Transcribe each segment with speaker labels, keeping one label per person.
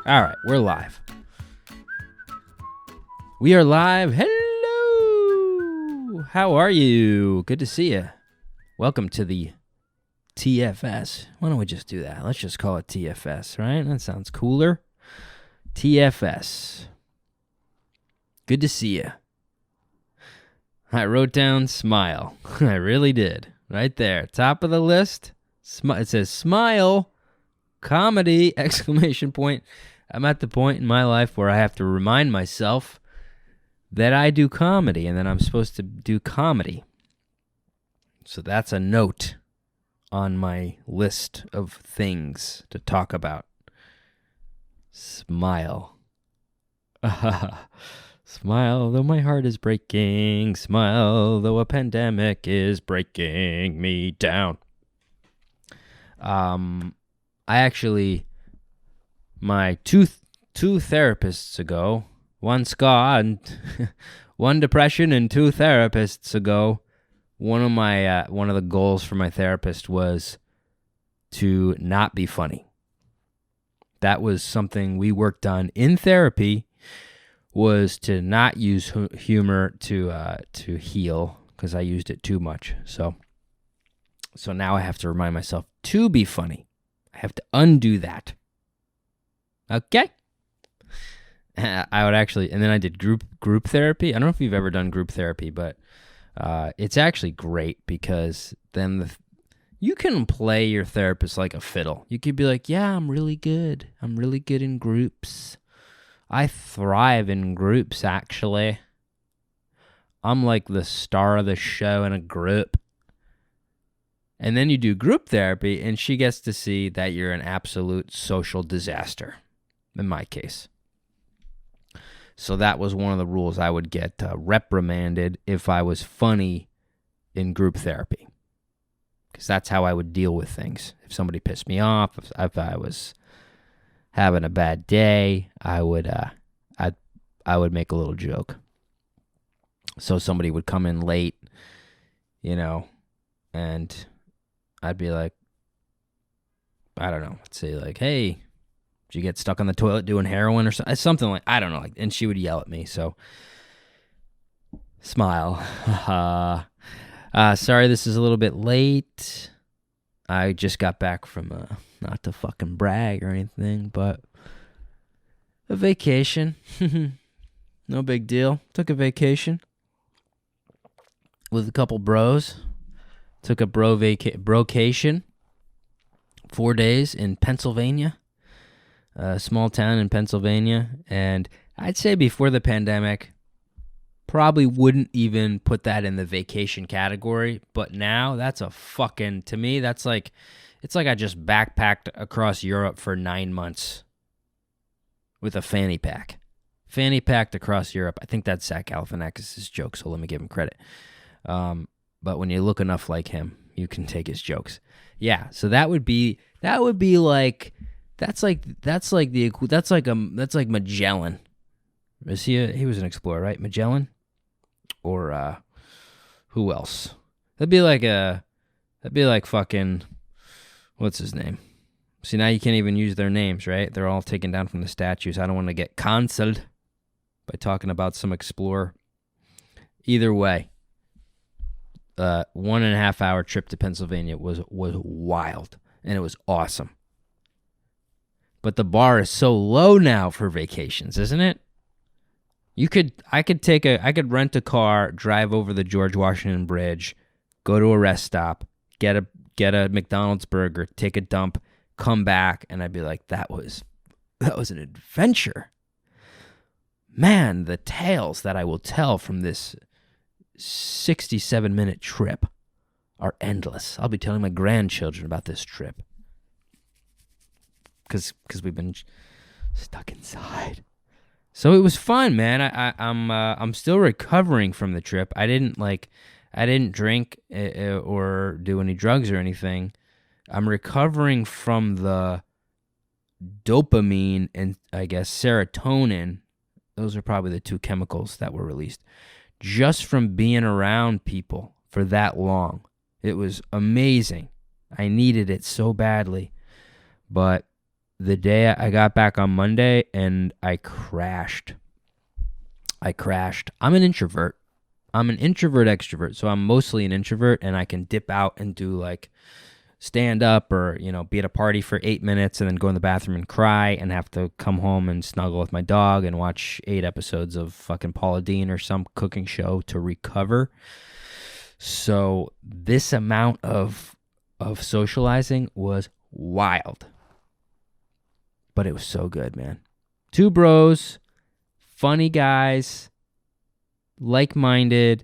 Speaker 1: All right, we're live. We are live. Hello. How are you? Good to see you. Welcome to the TFS. Why don't we just do that? Let's just call it TFS, right? That sounds cooler. TFS. Good to see you. I wrote down smile. I really did. Right there. Top of the list. It says smile, comedy, ! I'm at the point in my life where I have to remind myself that I do comedy and that I'm supposed to do comedy. So that's a note on my list of things to talk about. Smile. Smile, though my heart is breaking. Smile, though a pandemic is breaking me down. My two therapists ago, one SCA and one depression, and two therapists ago, one of the goals for my therapist was to not be funny. That was something we worked on in therapy, was to not use humor to heal, because I used it too much. So now I have to remind myself to be funny. I have to undo that. Okay? I would actually, and then I did group therapy. I don't know if you've ever done group therapy, but it's actually great, because then you can play your therapist like a fiddle. You could be like, yeah, I'm really good. I'm really good in groups. I thrive in groups, actually. I'm like the star of the show in a group. And then you do group therapy, and she gets to see that you're an absolute social disaster, in my case. So that was one of the rules. I would get reprimanded if I was funny in group therapy, because that's how I would deal with things. If somebody pissed me off, if I was having a bad day, I would make a little joke. So somebody would come in late, and I'd be like, I don't know, let's say like, hey, did you get stuck on the toilet doing heroin or something like, I don't know, and she would yell at me. So smile. Sorry, this is a little bit late. I just got back from not to fucking brag or anything, but a vacation. No big deal. Took a vacation with a couple bros. Took a brocation. 4 days in Pennsylvania. A small town in Pennsylvania. And I'd say before the pandemic, probably wouldn't even put that in the vacation category. But now, that's to me, that's like, it's like I just backpacked across Europe for 9 months with a fanny pack. Fanny packed across Europe. I think that's Zach Galifianakis' joke, so let me give him credit. But when you look enough like him, you can take his jokes. Yeah, so that would be like, that's like Magellan. He was an explorer, right? Magellan? Or who else? That'd be like fucking, what's his name? See, now you can't even use their names, right? They're all taken down from the statues. I don't want to get canceled by talking about some explorer. Either way, 1.5 hour trip to Pennsylvania was wild, and it was awesome. But the bar is so low now for vacations, isn't it? I could rent a car, drive over the George Washington Bridge, go to a rest stop, get a McDonald's burger, take a dump, come back, and I'd be like, that was an adventure. Man, the tales that I will tell from this 67-minute trip are endless. I'll be telling my grandchildren about this trip, because we've been stuck inside. So it was fun, man. I'm still recovering from the trip. I didn't drink or do any drugs or anything. I'm recovering from the dopamine and, I guess, serotonin. Those are probably the two chemicals that were released just from being around people for that long. It was amazing. I needed it so badly. But the day I got back on Monday, and I crashed. I'm an introvert. I'm an introvert extrovert, so I'm mostly an introvert, and I can dip out and do like stand up or, be at a party for 8 minutes and then go in the bathroom and cry and have to come home and snuggle with my dog and watch 8 episodes of fucking Paula Deen or some cooking show to recover. So this amount of socializing was wild. But it was so good, man. 2 bros, funny guys, like-minded,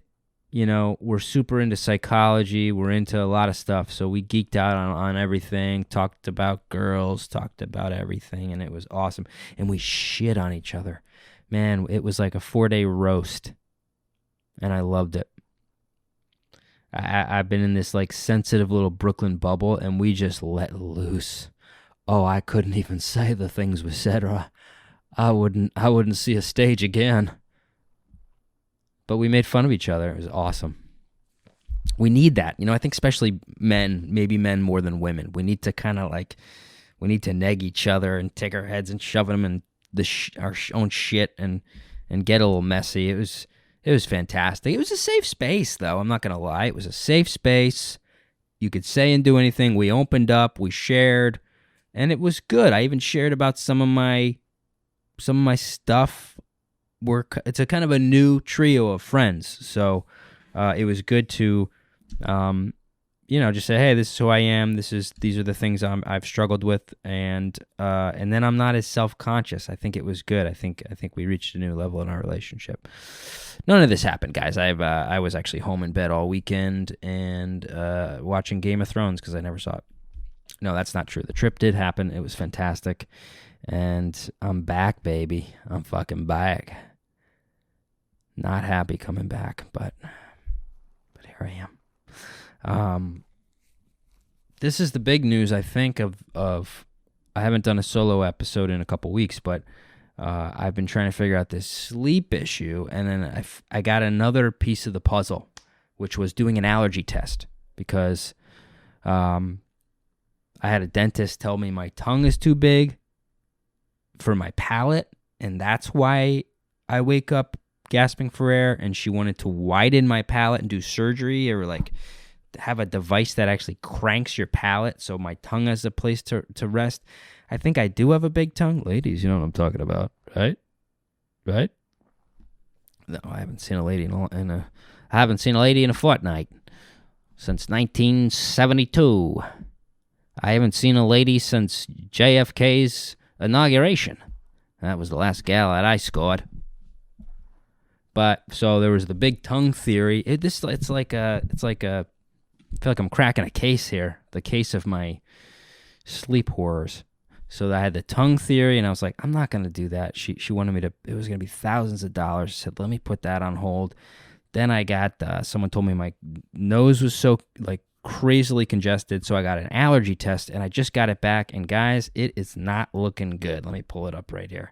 Speaker 1: we're super into psychology. We're into a lot of stuff. So we geeked out on everything, talked about girls, talked about everything, and it was awesome. And we shit on each other. Man, it was like a 4-day roast, and I loved it. I've been in this like sensitive little Brooklyn bubble, and we just let loose. Oh, I couldn't even say the things we said, or I wouldn't see a stage again. But we made fun of each other. It was awesome. We need that. I think especially men, maybe men more than women. We need to kind of we need to neg each other and take our heads and shove them in our own shit and get a little messy. It was fantastic. It was a safe space, though. I'm not going to lie. It was a safe space. You could say and do anything. We opened up. We shared. And it was good. I even shared about some of my stuff. It's a kind of a new trio of friends, so it was good to, just say, hey, this is who I am. These are the things I've struggled with, and then I'm not as self-conscious. I think it was good. I think we reached a new level in our relationship. None of this happened, guys. I was actually home in bed all weekend and watching Game of Thrones because I never saw it. No, that's not true. The trip did happen. It was fantastic. And I'm back, baby. I'm fucking back. Not happy coming back, but here I am. This is the big news, I think, of I haven't done a solo episode in a couple weeks, but I've been trying to figure out this sleep issue, and then I got another piece of the puzzle, which was doing an allergy test, because I had a dentist tell me my tongue is too big for my palate, and that's why I wake up gasping for air, and she wanted to widen my palate and do surgery or have a device that actually cranks your palate so my tongue has a place to rest. I think I do have a big tongue. Ladies, you know what I'm talking about, right? Right? No, I haven't seen a lady in a fortnight since 1972. I haven't seen a lady since JFK's inauguration. That was the last gal that I scored. But so there was the big tongue theory. I feel like I'm cracking a case here, the case of my sleep horrors. So I had the tongue theory, and I was like, I'm not going to do that. She wanted me to, it was going to be thousands of dollars. I said, let me put that on hold. Then I got, someone told me my nose was so crazily congested, so I got an allergy test, and I just got it back, and guys, it is not looking good. Let me pull it up right here.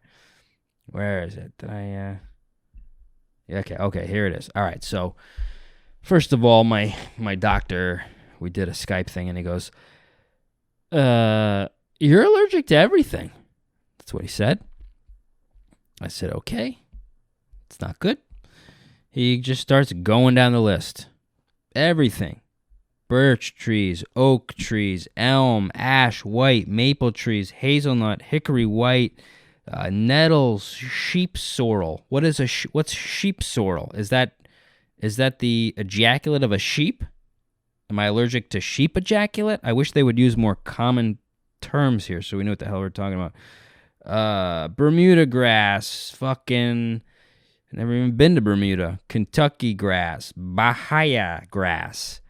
Speaker 1: Where is it? Okay, here it is. All right, so first of all, my doctor, we did a Skype thing, and he goes, you're allergic to everything. That's what he said. I said, okay, it's not good. He just starts going down the list. Everything. Birch trees, oak trees, elm, ash, white, maple trees, hazelnut, hickory white, nettles, sheep sorrel. What's sheep sorrel? Is that the ejaculate of a sheep? Am I allergic to sheep ejaculate? I wish they would use more common terms here so we know what the hell we're talking about. Bermuda grass, fucking, never even been to Bermuda. Kentucky grass, Bahia grass.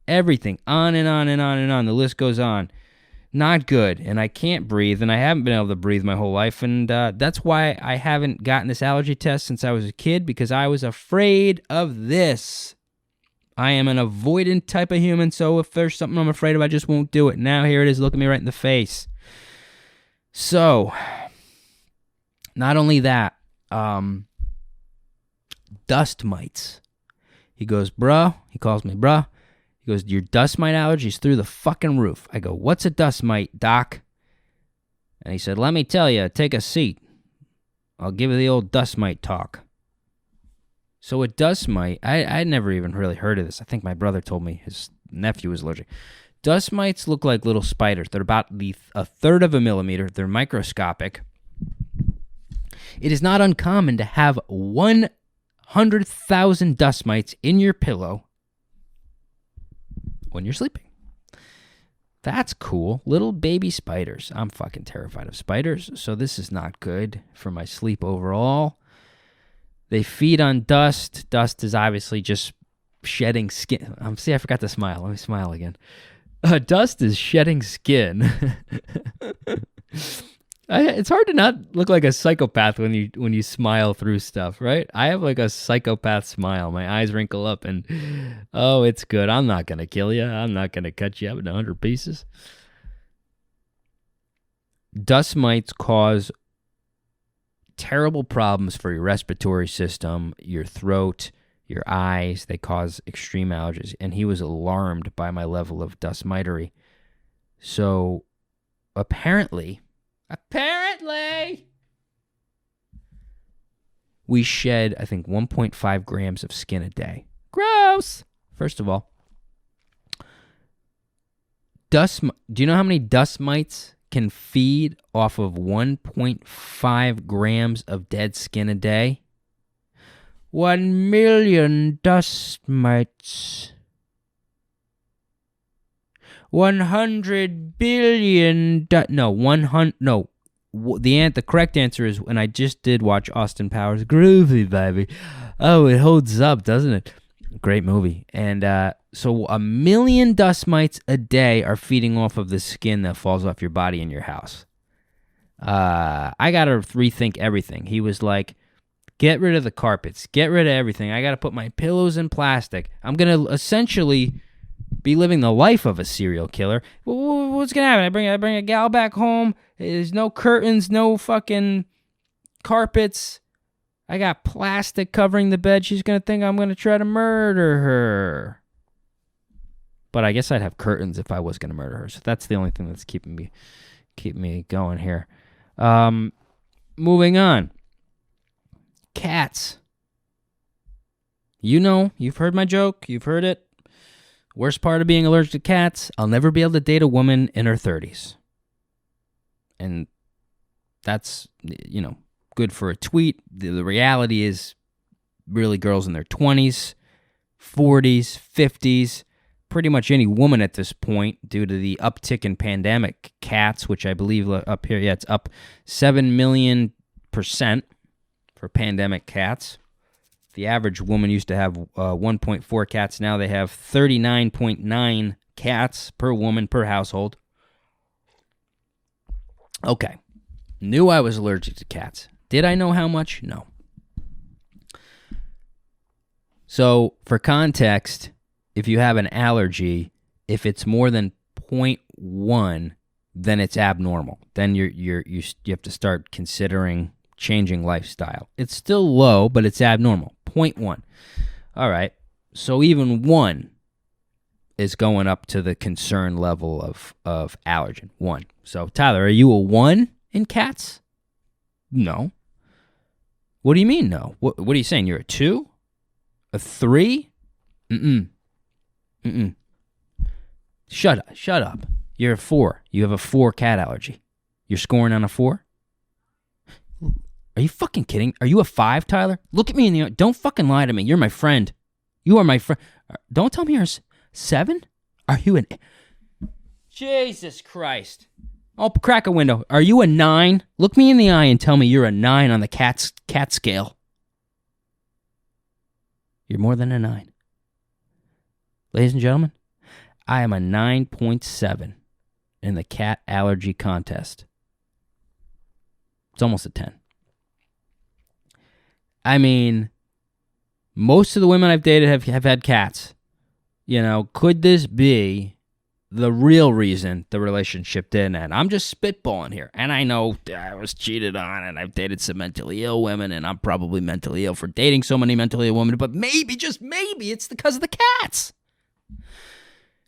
Speaker 1: Everything, on and on and on and on. The list goes on. Not good, and I can't breathe, and I haven't been able to breathe my whole life, and that's why I haven't gotten this allergy test since I was a kid, because I was afraid of this. I am an avoidant type of human, so if there's something I'm afraid of, I just won't do it. Now here it is, looking me right in the face. So, not only that, dust mites. He goes, bruh, he calls me bruh. He goes, your dust mite allergy is through the fucking roof. I go, what's a dust mite, doc? And he said, let me tell you, take a seat. I'll give you the old dust mite talk. So a dust mite, I never even really heard of this. I think my brother told me his nephew was allergic. Dust mites look like little spiders. They're about a third of a millimeter. They're microscopic. It is not uncommon to have 100,000 dust mites in your pillow when you're sleeping. That's cool. Little baby spiders. I'm fucking terrified of spiders, so this is not good for my sleep overall. They feed on dust. Dust is obviously just shedding skin. See, I forgot to smile. Let me smile again. Dust is shedding skin. It's hard to not look like a psychopath when you smile through stuff, right? I have like a psychopath smile. My eyes wrinkle up and, oh, it's good. I'm not going to kill you. I'm not going to cut you up into 100 pieces. Dust mites cause terrible problems for your respiratory system, your throat, your eyes. They cause extreme allergies. And he was alarmed by my level of dust mitery. So apparently, we shed, I think, 1.5 grams of skin a day. Gross! First of all, do you know how many dust mites can feed off of 1.5 grams of dead skin a day? 1 million dust mites. 100 billion. The correct answer is, and I just did watch Austin Powers, groovy baby. Oh, it holds up, doesn't it? Great movie. And so 1 million dust mites a day are feeding off of the skin that falls off your body in your house. I got to rethink everything. He was like, get rid of the carpets. Get rid of everything. I got to put my pillows in plastic. I'm going to essentially be living the life of a serial killer. What's going to happen? I bring a gal back home. There's no curtains, no fucking carpets. I got plastic covering the bed. She's going to think I'm going to try to murder her. But I guess I'd have curtains if I was going to murder her. So that's the only thing that's keeping me going here. Moving on. Cats. You've heard my joke. You've heard it. Worst part of being allergic to cats, I'll never be able to date a woman in her 30s. And that's, good for a tweet. The reality is really girls in their 20s, 40s, 50s, pretty much any woman at this point, due to the uptick in pandemic cats, which I believe up here, it's up 7 million% for pandemic cats. The average woman used to have 1.4 cats. Now they have 39.9 cats per woman per household. Okay. Knew I was allergic to cats. Did I know how much? No. So, for context, if you have an allergy, if it's more than 0.1, then it's abnormal. Then you have to start considering changing lifestyle. It's still low, but it's abnormal. 0.1. All right. So even 1 is going up to the concern level of allergen. 1. So, Tyler, are you a 1 in cats? No. What do you mean no? What are you saying? You're a 2? A 3? Mm-mm. Shut up. You're a 4. You have a 4 cat allergy. You're scoring on a 4? Are you fucking kidding? Are you a 5, Tyler? Look at me in the eye. Don't fucking lie to me. You're my friend. You are my friend. Don't tell me you're a 7? Are you an... Jesus Christ. I'll crack a window. Are you a 9? Look me in the eye and tell me you're a 9 on the cat scale. You're more than a 9. Ladies and gentlemen, I am a 9.7 in the cat allergy contest. It's almost a 10. I mean, most of the women I've dated have had cats. Could this be the real reason the relationship didn't end? I'm just spitballing here. And I know I was cheated on, and I've dated some mentally ill women, and I'm probably mentally ill for dating so many mentally ill women, but maybe, just maybe, it's because of the cats.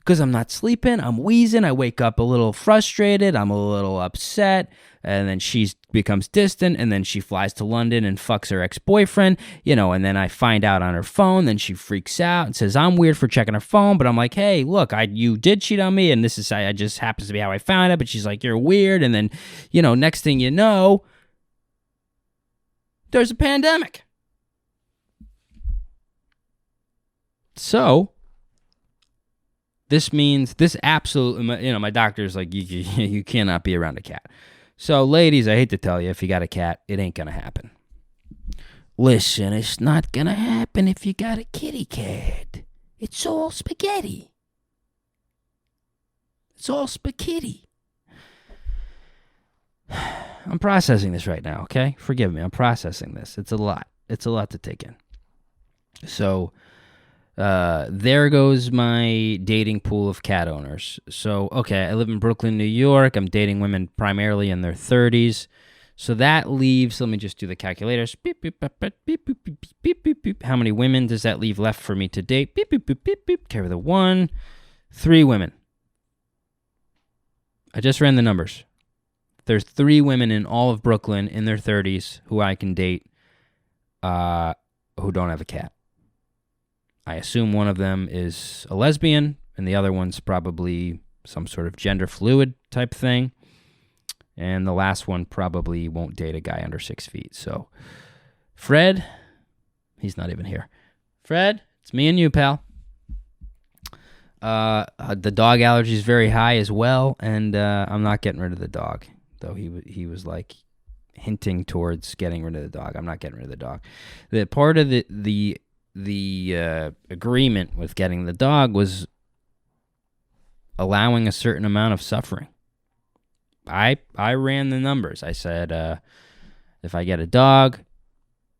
Speaker 1: because I'm not sleeping. I'm wheezing. I wake up a little frustrated. I'm a little upset. And then she becomes distant. And then she flies to London and fucks her ex-boyfriend, and then I find out on her phone. Then she freaks out and says, I'm weird for checking her phone. But I'm like, hey, look, you did cheat on me. And this is, I just happens to be how I found it. But she's like, you're weird. And then, next thing you know, there's a pandemic. So this means this absolutely, my doctor's like, you cannot be around a cat. So ladies, I hate to tell you, if you got a cat, it ain't going to happen. Listen, it's not going to happen if you got a kitty cat. It's all spaghetti. It's all spaghetti. I'm processing this right now, okay? Forgive me, I'm processing this. It's a lot. It's a lot to take in. So there goes my dating pool of cat owners. So, okay, I live in Brooklyn, New York. I'm dating women primarily in their 30s. So that leaves, let me just do the calculators. Beep, beep, beep, beep, beep, beep, beep, beep, beep, beep. How many women does that leave left for me to date? Beep, beep, beep, beep, beep. Carry the 1. 3 women. I just ran the numbers. There's 3 women in all of Brooklyn in their 30s who I can date who don't have a cat. I assume one of them is a lesbian, and the other one's probably some sort of gender fluid type thing. And the last one probably won't date a guy under 6 feet. So, Fred, he's not even here. Fred, it's me and you, pal. The dog allergy is very high as well, and I'm not getting rid of the dog. Though he was like hinting towards getting rid of the dog. I'm not getting rid of the dog. The part of the agreement with getting the dog was allowing a certain amount of suffering. I ran the numbers. I said, if I get a dog,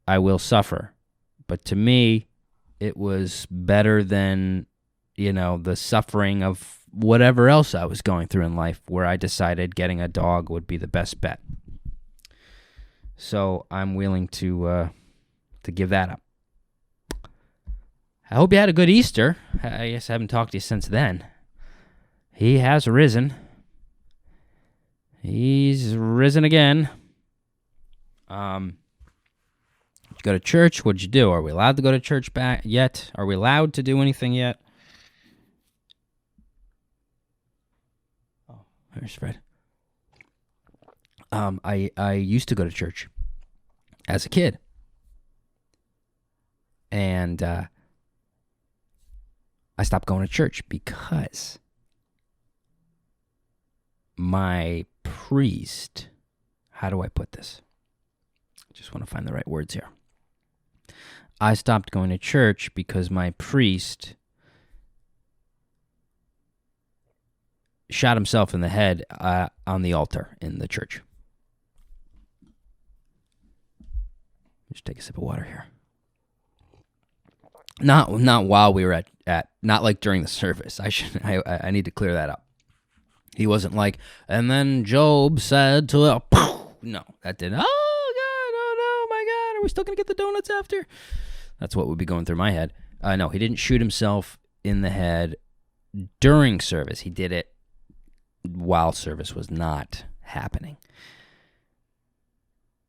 Speaker 1: I will suffer. But to me, it was better than, the suffering of whatever else I was going through in life, where I decided getting a dog would be the best bet. So I'm willing to give that up. I hope you had a good Easter. I guess I haven't talked to you since then. He has risen. He's risen again. Did you go to church? What'd you do? Are we allowed to go to church back yet? Are we allowed to do anything yet? Oh, there's Fred. I used to go to church as a kid. And I stopped going to church because my priest, how do I put this? I just want to find the right words here. I stopped going to church because my priest shot himself in the head on the altar in the church. Just take a sip of water here. Not while we were at not like during the service. I need to clear that up. He wasn't like, and then Job said to it, no, that didn't. Oh God, oh no, my God, are we still gonna get the donuts after? That's what would be going through my head. No, he didn't shoot himself in the head during service. He did it while service was not happening.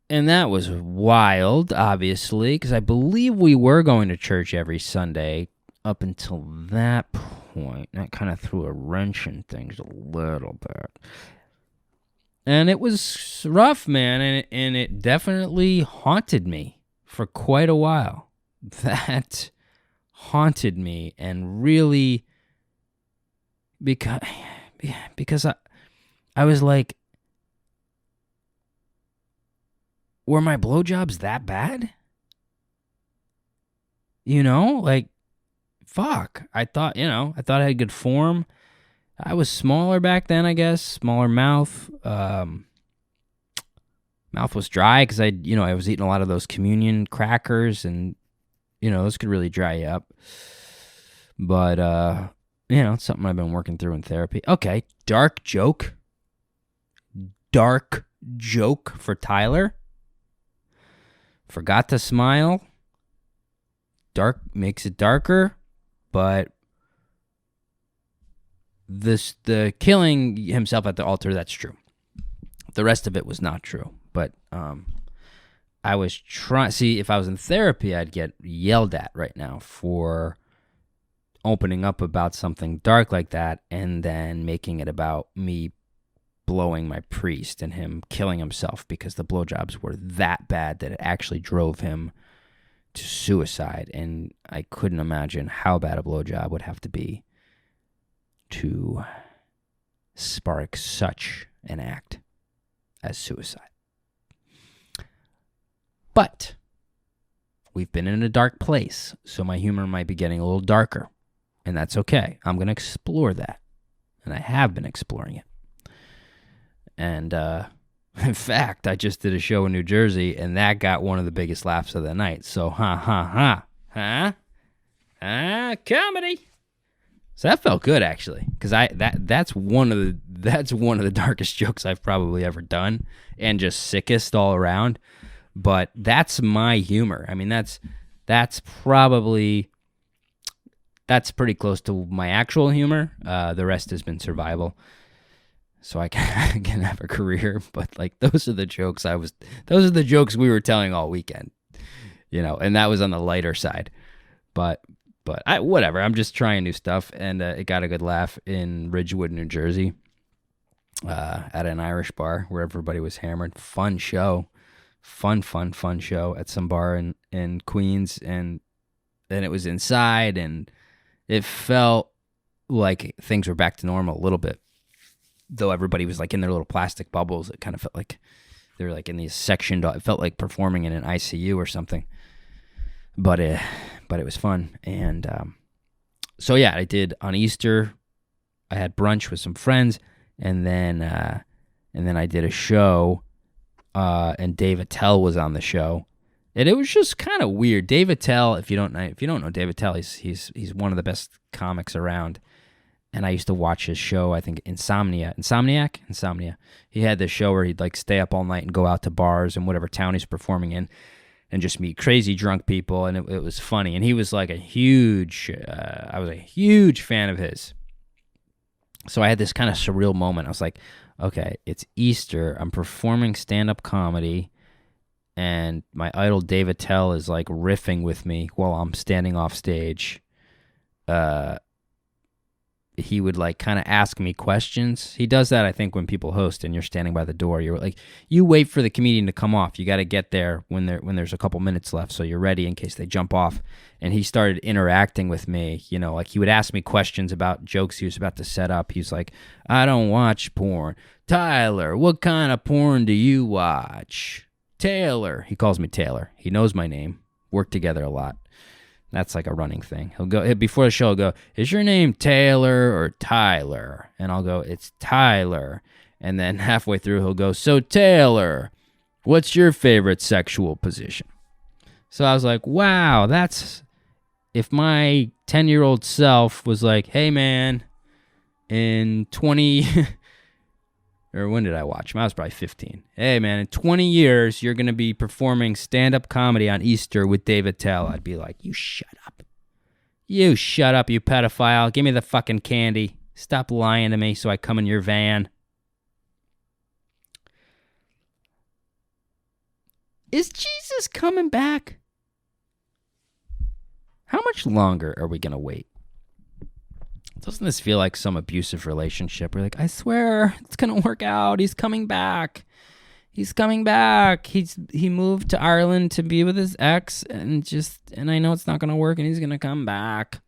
Speaker 1: And that was wild, obviously, because I believe we were going to church every Sunday up until that point. That kind of threw a wrench in things a little bit. And it was rough, man, and it definitely haunted me for quite a while. That haunted me, and really, because I was like, were my blowjobs that bad? Like, fuck. I thought I had good form. I was smaller back then, I guess. Smaller mouth. Mouth was dry because I was eating a lot of those communion crackers, and, those could really dry you up. But, it's something I've been working through in therapy. Okay, dark joke. Dark joke for Tyler. Forgot to smile. Dark makes it darker, but the killing himself at the altar, that's true. The rest of it was not true. But I was trying. See, if I was in therapy, I'd get yelled at right now for opening up about something dark like that and then making it about me blowing my priest and him killing himself because the blowjobs were that bad that it actually drove him to suicide. And I couldn't imagine how bad a blowjob would have to be to spark such an act as suicide. But we've been in a dark place, so my humor might be getting a little darker, and that's okay. I'm going to explore that, and I have been exploring it. And in fact, I just did a show in New Jersey, and that got one of the biggest laughs of the night. So, comedy. So that felt good, actually, because that's one of the darkest jokes I've probably ever done, and just sickest all around. But that's my humor. I mean, that's pretty close to my actual humor. The rest has been survival, so I can have a career. But like, those are the jokes we were telling all weekend, and that was on the lighter side. But whatever. I'm just trying new stuff, and it got a good laugh in Ridgewood, New Jersey, at an Irish bar where everybody was hammered. Fun show. Fun show at some bar in Queens, and then it was inside, and it felt like things were back to normal a little bit. Though everybody was like in their little plastic bubbles, it kind of felt like they were like in these sectioned. It felt like performing in an ICU or something. But it was fun, and so yeah, I did on Easter. I had brunch with some friends, and then I did a show. And Dave Attell was on the show, and it was just kind of weird. Dave Attell, if you don't know Dave Attell, he's one of the best comics around. And I used to watch his show. I think Insomnia. He had this show where he'd like stay up all night and go out to bars in whatever town he's performing in, and just meet crazy drunk people. And it was funny. And he was like I was a huge fan of his. So I had this kind of surreal moment. I was like, okay, it's Easter. I'm performing stand-up comedy, and my idol Dave Attell is like riffing with me while I'm standing off stage. He would like kind of ask me questions. He does that, I think, when people host and you're standing by the door. You're like, you wait for the comedian to come off. You got to get there when there's a couple minutes left, so you're ready in case they jump off. And he started interacting with me, like he would ask me questions about jokes he was about to set up. He's like, I don't watch porn. Tyler, what kind of porn do you watch? Taylor. He calls me Taylor. He knows my name. Work together a lot. That's like a running thing. He'll go, before the show, he'll go, is your name Taylor or Tyler? And I'll go, it's Tyler. And then halfway through, he'll go, so Taylor, what's your favorite sexual position? So I was like, wow, that's, if my 10-year-old self was like, hey man, in 20, or when did I watch him? I was probably 15. Hey man, in 20 years, you're going to be performing stand-up comedy on Easter with Dave Attell. I'd be like, you shut up. You shut up, you pedophile. Give me the fucking candy. Stop lying to me so I come in your van. Is Jesus coming back? How much longer are we going to wait? Doesn't this feel like some abusive relationship? We're like, I swear it's going to work out. He's coming back. He's coming back. He moved to Ireland to be with his ex, and I know it's not going to work, and he's going to come back.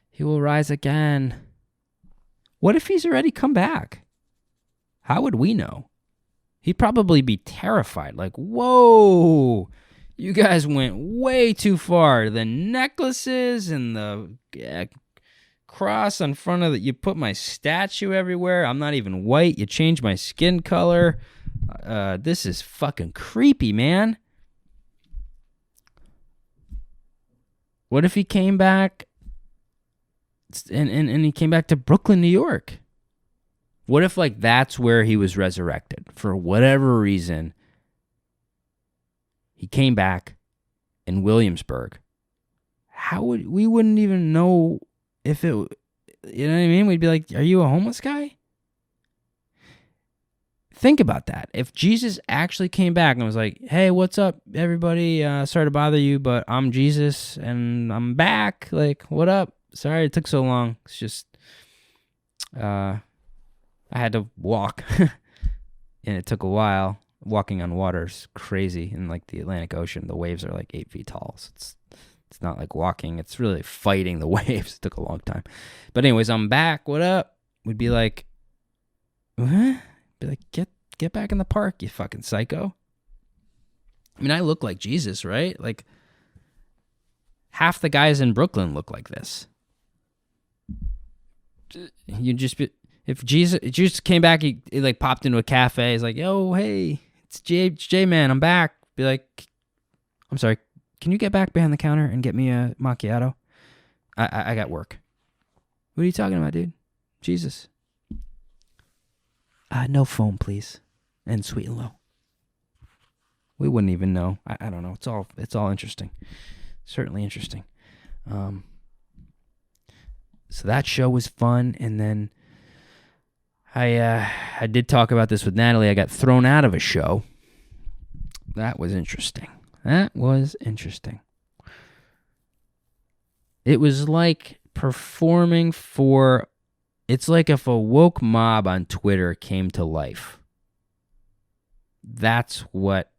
Speaker 1: He will rise again. What if he's already come back? How would we know? He'd probably be terrified. Like, whoa, you guys went way too far. The necklaces and the cross on front of you put my statue everywhere. I'm not even white. You changed my skin color. This is fucking creepy, man. What if he came back and he came back to Brooklyn, New York? What if like that's where he was resurrected for whatever reason? He came back in Williamsburg. We wouldn't even know if You know what I mean? We'd be like, are you a homeless guy? Think about that. If Jesus actually came back and was like, hey, what's up, everybody? Sorry to bother you, but I'm Jesus and I'm back. Like, what up? Sorry it took so long. It's just, I had to walk and it took a while. Walking on water's crazy in like the Atlantic Ocean. The waves are like 8 feet tall. So it's not like walking. It's really fighting the waves. It took a long time. But anyways, I'm back. What up? We'd be like, what? Be like, get back in the park, you fucking psycho. I mean, I look like Jesus, right? Like, half the guys in Brooklyn look like this. You just be, if Jesus came back, he like popped into a cafe. He's like, yo, hey, it's J man, I'm back. Be like, I'm sorry, can you get back behind the counter and get me a macchiato? I got work. What are you talking about, dude? Jesus. No foam, please, and sweet and low. We wouldn't even know. I don't know. It's all interesting. Certainly interesting. So that show was fun, and then I did talk about this with Natalie. I got thrown out of a show. That was interesting. It was like performing for... It's like if a woke mob on Twitter came to life. That's what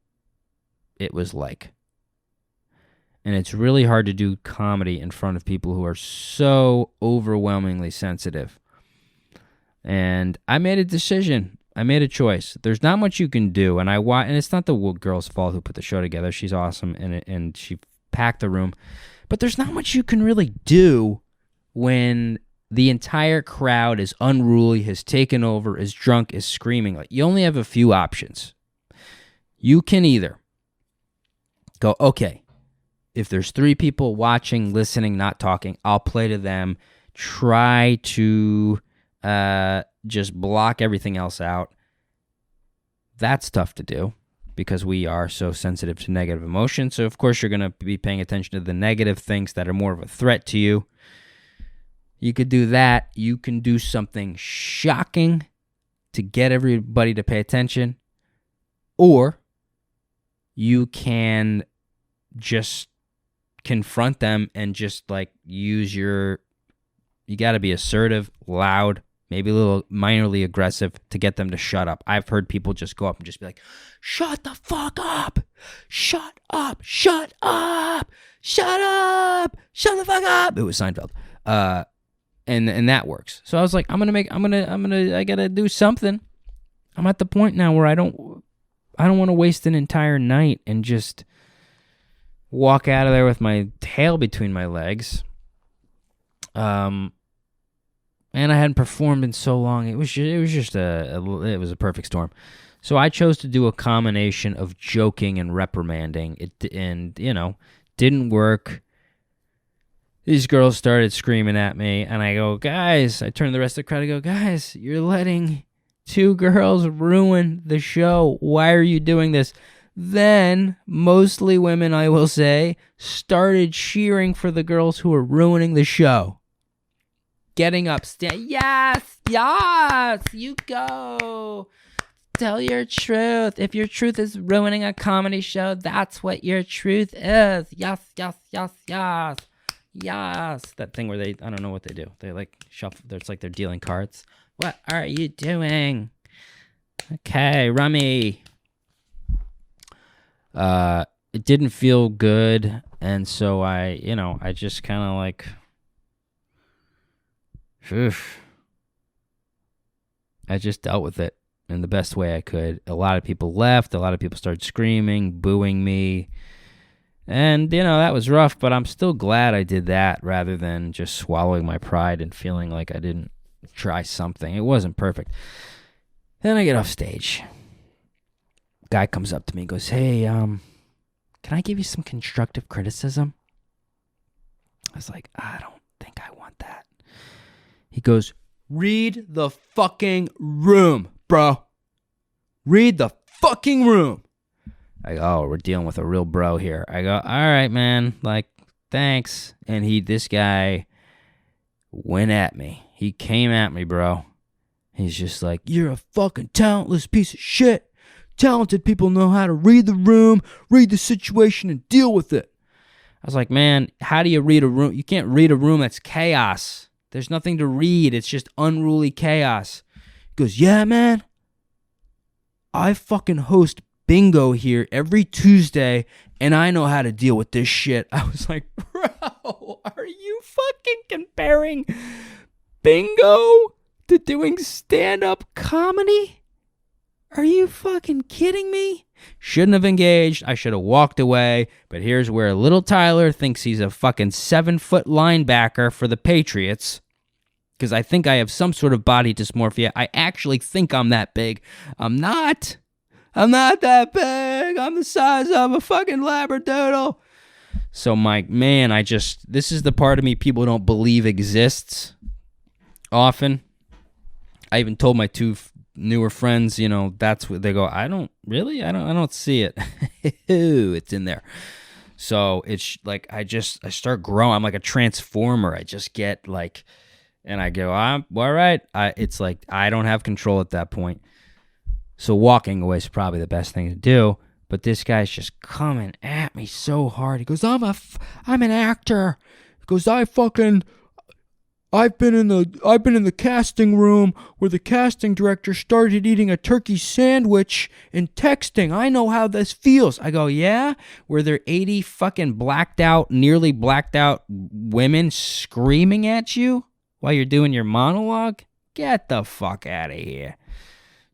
Speaker 1: it was like. And it's really hard to do comedy in front of people who are so overwhelmingly sensitive. And I made a decision. I made a choice. There's not much you can do. And it's not the girl's fault who put the show together. She's awesome. And she packed the room. But there's not much you can really do when the entire crowd is unruly, has taken over, is drunk, is screaming. Like, you only have a few options. You can either go, okay, if there's 3 people watching, listening, not talking, I'll play to them. Try to just block everything else out. That's tough to do because we are so sensitive to negative emotions. So, of course, you're going to be paying attention to the negative things that are more of a threat to you. You could do that. You can do something shocking to get everybody to pay attention. Or you can just confront them and just like use you got to be assertive, loud, maybe a little minorly aggressive to get them to shut up. I've heard people just go up and just be like, shut the fuck up, shut up, shut up, shut up, shut the fuck up. It was Seinfeld. And that works. So I was like, I gotta do something. I'm at the point now where I don't want to waste an entire night and just walk out of there with my tail between my legs. And I hadn't performed in so long. It was a perfect storm. So I chose to do a combination of joking and reprimanding. It didn't work. These girls started screaming at me, and I go, guys, I turned to the rest of the crowd, I go, guys, you're letting 2 girls ruin the show. Why are you doing this? Then, mostly women, I will say, started cheering for the girls who were ruining the show. Getting up, yes, you go. Tell your truth. If your truth is ruining a comedy show, that's what your truth is. Yes. Yes, that thing where I don't know what they do. They like shuffle. It's like they're dealing cards. What are you doing? Okay, rummy. It didn't feel good, and so I just kind of like, I just dealt with it in the best way I could. A lot of people left. A lot of people started screaming, booing me. And, that was rough, but I'm still glad I did that rather than just swallowing my pride and feeling like I didn't try something. It wasn't perfect. Then I get off stage. Guy comes up to me and goes, hey, can I give you some constructive criticism? I was like, I don't think I want that. He goes, read the fucking room, bro. Read the fucking room. I go, oh, we're dealing with a real bro here. I go, all right, man, like, thanks. And this guy went at me. He came at me, bro. He's just like, you're a fucking talentless piece of shit. Talented people know how to read the room, read the situation, and deal with it. I was like, man, how do you read a room? You can't read a room that's chaos. There's nothing to read. It's just unruly chaos. He goes, yeah, man. I fucking host bingo here every Tuesday, and I know how to deal with this shit. I was like, bro, are you fucking comparing bingo to doing stand-up comedy? Are you fucking kidding me? Shouldn't have engaged. I should have walked away. But here's where little Tyler thinks he's a fucking 7-foot linebacker for the Patriots. Because I think I have some sort of body dysmorphia. I actually think I'm that big. I'm not. I'm not that big. I'm the size of a fucking Labradoodle. So this is the part of me people don't believe exists often. I even told my two newer friends, that's what they go, I don't see it. It's in there. So it's like, I start growing. I'm like a transformer. I just get like, and I go, I'm all right. It's like, I don't have control at that point. So walking away is probably the best thing to do. But this guy's just coming at me so hard. He goes, I'm an actor. He goes, I've been in the casting room where the casting director started eating a turkey sandwich and texting. I know how this feels. I go, yeah? Were there 80 fucking nearly blacked out women screaming at you while you're doing your monologue? Get the fuck out of here.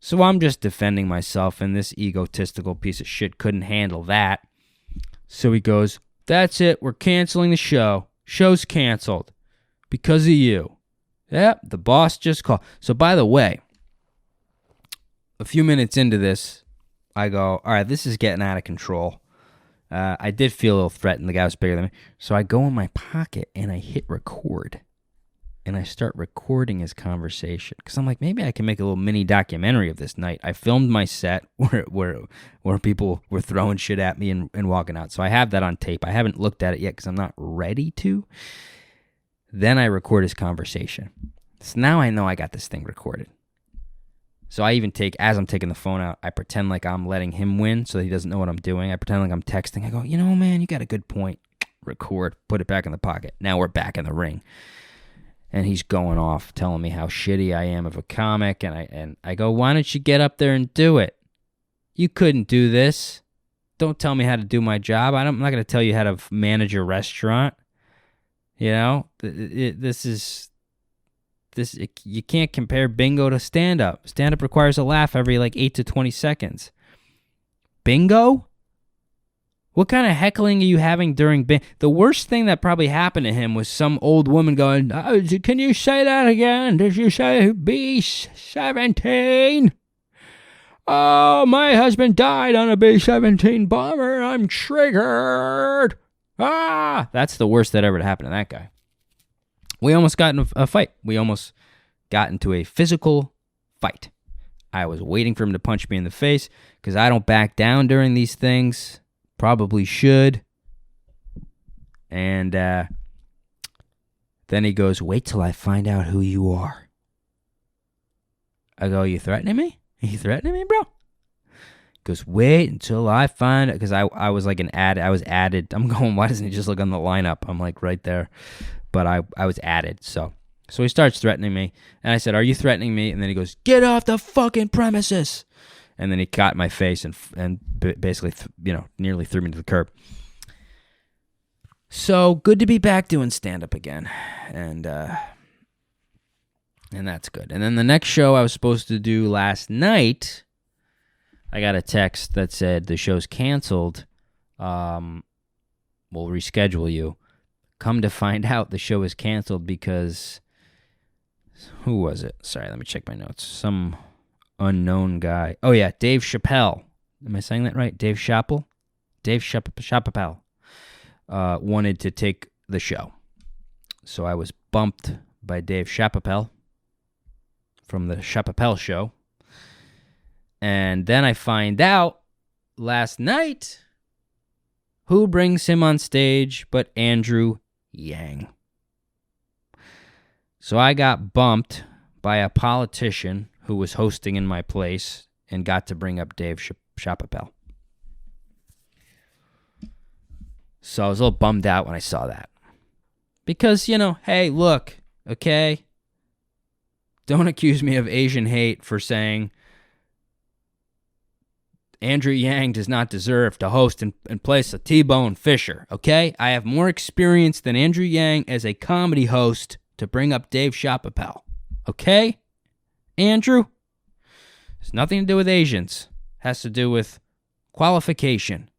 Speaker 1: So I'm just defending myself, and this egotistical piece of shit couldn't handle that. So he goes, that's it. We're canceling the show. Show's canceled. Because of you. Yep, the boss just called. So by the way, a few minutes into this, I go, all right, this is getting out of control. I did feel a little threatened. The guy was bigger than me. So I go in my pocket and I hit record. And I start recording his conversation. Because I'm like, maybe I can make a little mini documentary of this night. I filmed my set where people were throwing shit at me and walking out. So I have that on tape. I haven't looked at it yet because I'm not ready to. Then I record his conversation. So now I know I got this thing recorded. So I even as I'm taking the phone out, I pretend like I'm letting him win so that he doesn't know what I'm doing. I pretend like I'm texting. I go, man, you got a good point. Record, put it back in the pocket. Now we're back in the ring. And he's going off, telling me how shitty I am of a comic. And I go, why don't you get up there and do it? You couldn't do this. Don't tell me how to do my job. I'm not going to tell you how to manage a restaurant. You can't compare bingo to stand-up. Stand-up requires a laugh every 8 to 20 seconds. Bingo? What kind of heckling are you having during bingo? The worst thing that probably happened to him was some old woman going, can you say that again? Did you say B-17? Oh, my husband died on a B-17 bomber. I'm triggered. That's the worst that ever happened to that guy. We almost got in a fight. We almost got into a physical fight. I was waiting for him to punch me in the face because I don't back down during these things. Probably should. And then he goes, wait till I find out who you are. I go, you threatening me? Are you threatening me, bro? He goes, wait until I find it. Because I was like I was added. I'm going, why doesn't he just look on the lineup? I'm like right there. But I was added. So he starts threatening me. And I said, are you threatening me? And then he goes, get off the fucking premises. And then he caught my face and basically, nearly threw me to the curb. So good to be back doing stand-up again. And that's good. And then the next show I was supposed to do last night, I got a text that said the show's canceled. We'll reschedule you. Come to find out the show is canceled because, who was it? Sorry, let me check my notes. Some unknown guy. Oh yeah, Dave Chappelle. Am I saying that right? Dave Chappelle? Dave Chappelle wanted to take the show. So I was bumped by Dave Chappelle from the Chappelle show. And then I find out last night who brings him on stage but Andrew Yang. So I got bumped by a politician who was hosting in my place and got to bring up Dave Chappelle. So I was a little bummed out when I saw that. Because, hey, look, okay? Don't accuse me of Asian hate for saying Andrew Yang does not deserve to host in place of T-Bone Fischer, okay? I have more experience than Andrew Yang as a comedy host to bring up Dave Chappelle, okay? Andrew? It's nothing to do with Asians. It has to do with qualification.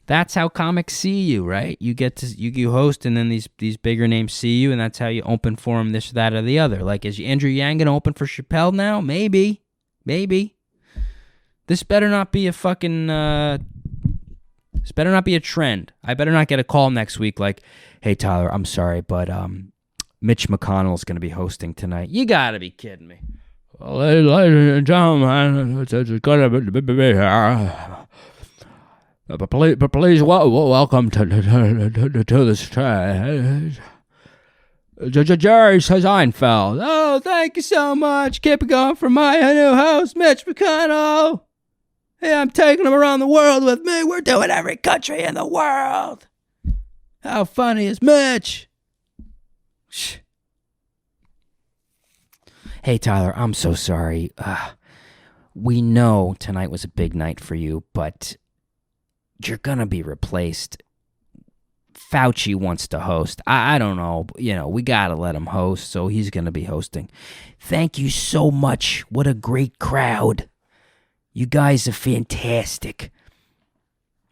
Speaker 1: That's how comics see you, right? You get to you host, and then these bigger names see you, and that's how you open for them, this, that, or the other. Like, is Andrew Yang gonna open for Chappelle now? Maybe. This better not be a fucking. This better not be a trend. I better not get a call next week like, "Hey Tyler, I'm sorry, but Mitch McConnell's gonna be hosting tonight." You gotta be kidding me. Well, ladies and gentlemen, it's gonna be please welcome to this stage. Jerry Seinfeld. Oh, thank you so much. Keep it going for my new host, Mitch McConnell. Hey, I'm taking him around the world with me. We're doing every country in the world. How funny is Mitch? Shh. Hey, Tyler, I'm so sorry. We know tonight was a big night for you, but you're going to be replaced. Fauci wants to host. I don't know. We got to let him host, so he's going to be hosting. Thank you so much. What a great crowd. You guys are fantastic.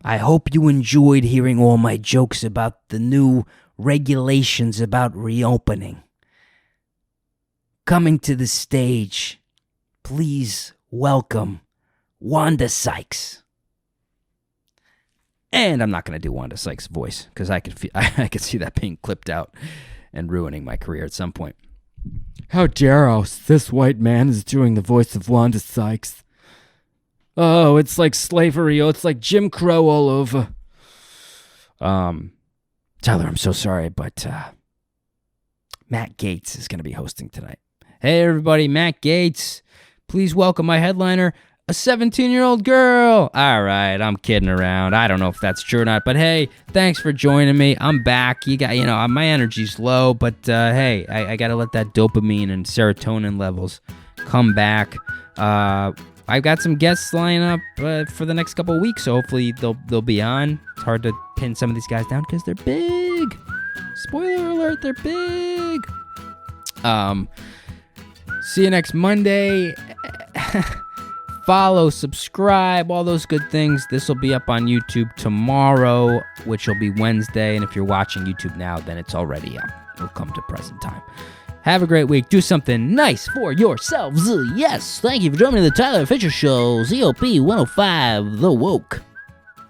Speaker 1: I hope you enjoyed hearing all my jokes about the new regulations about reopening. Coming to the stage, please welcome Wanda Sykes. And I'm not going to do Wanda Sykes' voice because I could see that being clipped out and ruining my career at some point. How dare this white man is doing the voice of Wanda Sykes. Oh, it's like slavery. Oh, it's like Jim Crow all over. Tyler, I'm so sorry, but Matt Gaetz is going to be hosting tonight. Hey, everybody, Matt Gaetz. Please welcome my headliner, a 17-year-old girl. All right, I'm kidding around. I don't know if that's true or not, but hey, thanks for joining me. I'm back. My energy's low, but hey, I got to let that dopamine and serotonin levels come back. I've got some guests lined up for the next couple of weeks, so hopefully they'll be on. It's hard to pin some of these guys down because they're big. Spoiler alert, they're big. See you next Monday. Follow, subscribe, all those good things. This will be up on YouTube tomorrow, which will be Wednesday. And if you're watching YouTube now, then it's already up. We'll come to present time. Have a great week. Do something nice for yourselves. Yes. Thank you for joining me on the Tyler Fischer Show, ZOP 105, The Woke.